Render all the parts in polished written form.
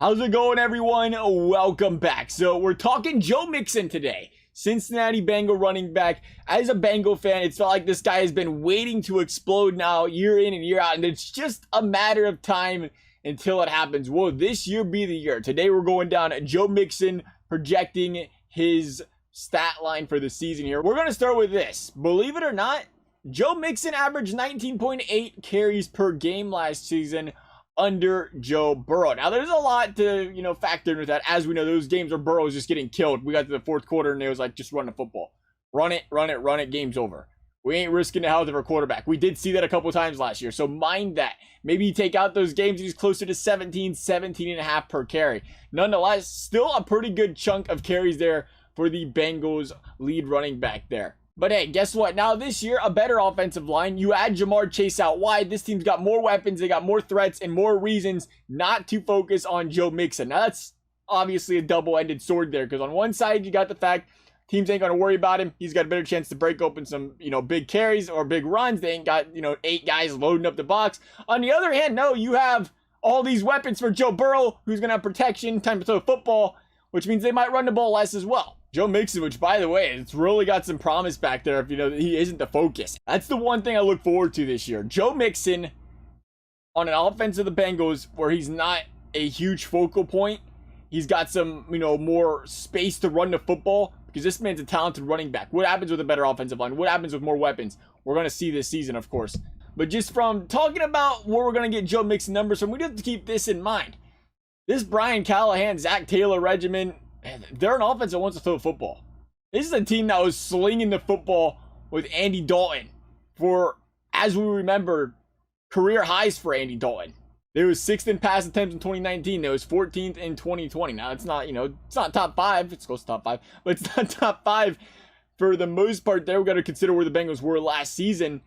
How's it going, everyone? Welcome back. So we're talking Joe Mixon today. Cincinnati Bengal running back. As a Bengal fan, it's felt like this guy has been waiting to explode now year in and year out, and it's just a matter of time until it happens. Will this year be the year? Today we're going down Joe Mixon, projecting his stat line for the season here. We're going to start with this. Believe it or not, Joe Mixon averaged 19.8 carries per game last season under Joe Burrow. Now, there's a lot to, factor in with that. As we know, those games where Burrow was just getting killed. We got to the fourth quarter and it was like, just run the football. Run it, game's over. We ain't risking the health of our quarterback. We did see that a couple times last year, so mind that. Maybe you take out those games, he's closer to 17 and a half per carry. Nonetheless, still a pretty good chunk of carries there for the Bengals lead running back there. But hey, guess what? Now this year, a better offensive line. You add Jamar Chase out wide. This team's got more weapons. They got more threats and more reasons not to focus on Joe Mixon. Now that's obviously a double-ended sword there, because on one side, you got the fact teams ain't going to worry about him. He's got a better chance to break open some, big carries or big runs. They ain't got, 8 guys loading up the box. On the other hand, no, you have all these weapons for Joe Burrow, who's going to have protection, time to throw the football, which means they might run the ball less as well. Joe Mixon, which, by the way, it's really got some promise back there if he isn't the focus. That's the one thing I look forward to this year. Joe Mixon on an offense of the Bengals where he's not a huge focal point. He's got some, more space to run the football because this man's a talented running back. What happens with a better offensive line? What happens with more weapons? We're going to see this season, of course. But just from talking about where we're going to get Joe Mixon numbers from, we have to keep this in mind. This Brian Callahan, Zach Taylor regimen, they're an offense that wants to throw the football. This is a team that was slinging the football with Andy Dalton for, as we remember, career highs for Andy Dalton. There was 6th in pass attempts in 2019. There was 14th in 2020. Now, it's not, it's not top 5. It's close to top 5. But it's not top 5 for the most part there. We've got to consider where the Bengals were last season.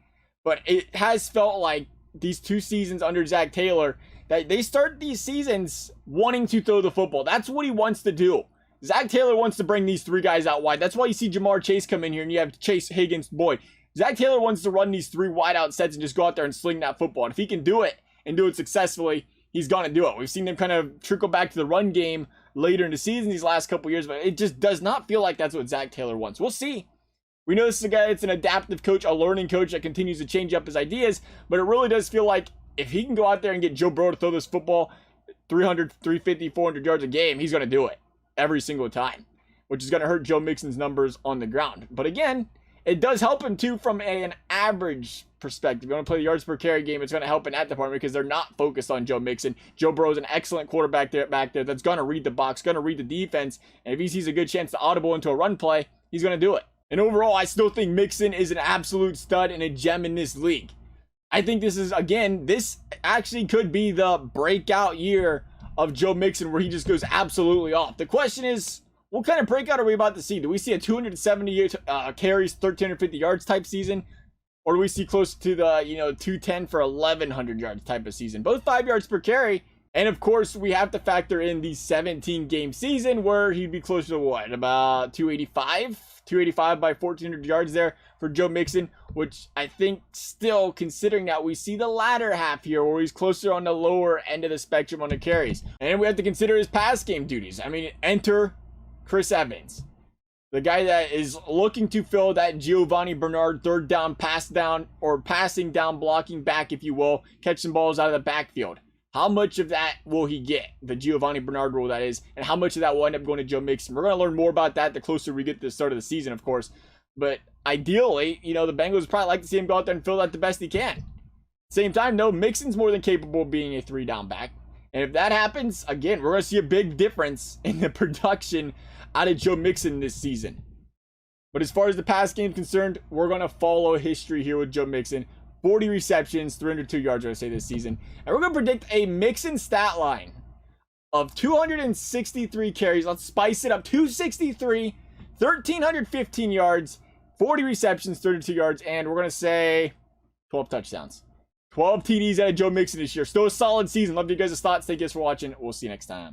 But it has felt like these 2 seasons under Zach Taylor, that they start these seasons wanting to throw the football. That's what he wants to do. Zach Taylor wants to bring these 3 guys out wide. That's why you see Jamar Chase come in here and you have Chase, Higgins, Boyd. Zach Taylor wants to run these 3 wide out sets and just go out there and sling that football. And if he can do it and do it successfully, he's going to do it. We've seen them kind of trickle back to the run game later in the season these last couple years, but it just does not feel like that's what Zach Taylor wants. We'll see. We know this is a guy that's an adaptive coach, a learning coach that continues to change up his ideas, but it really does feel like if he can go out there and get Joe Burrow to throw this football 300, 350, 400 yards a game, he's going to do it every single time, which is going to hurt Joe Mixon's numbers on the ground. But again, it does help him too from an average perspective. You want to play the yards per carry game, it's going to help in that department because they're not focused on Joe Mixon. Joe Burrow is an excellent quarterback back there that's going to read the box, going to read the defense, and if he sees a good chance to audible into a run play, he's going to do it. And overall, I still think Mixon is an absolute stud and a gem in this league. I think this is, again, this actually could be the breakout year of Joe Mixon where he just goes absolutely off. The question is, what kind of breakout are we about to see? Do we see a 270 carries, 1,350 yards type season? Or do we see close to the, 210 for 1,100 yards type of season? Both 5 yards per carry. And of course, we have to factor in the 17-game season where he'd be closer to what? About 285? 285 by 1,400 yards there for Joe Mixon, which I think still, considering that we see the latter half here where he's closer on the lower end of the spectrum on the carries. And we have to consider his pass game duties. I mean, enter Chris Evans, the guy that is looking to fill that Giovanni Bernard third down, pass down, or passing down, blocking back, if you will, catch some balls out of the backfield. How much of that will he get? The Giovanni Bernard rule, that is. And how much of that will end up going to Joe Mixon? We're going to learn more about that the closer we get to the start of the season, of course. But ideally, the Bengals would probably like to see him go out there and fill that the best he can. Same time, no, Mixon's more than capable of being a 3-down back. And if that happens, again, we're going to see a big difference in the production out of Joe Mixon this season. But as far as the pass game is concerned, we're going to follow history here with Joe Mixon. 40 receptions, 302 yards, I would say, this season. And we're going to predict a Mixon stat line of 263 carries. Let's spice it up. 263, 1,315 yards, 40 receptions, 32 yards, and we're going to say 12 touchdowns. 12 TDs out of Joe Mixon this year. Still a solid season. Love you guys' thoughts. Thank you guys for watching. We'll see you next time.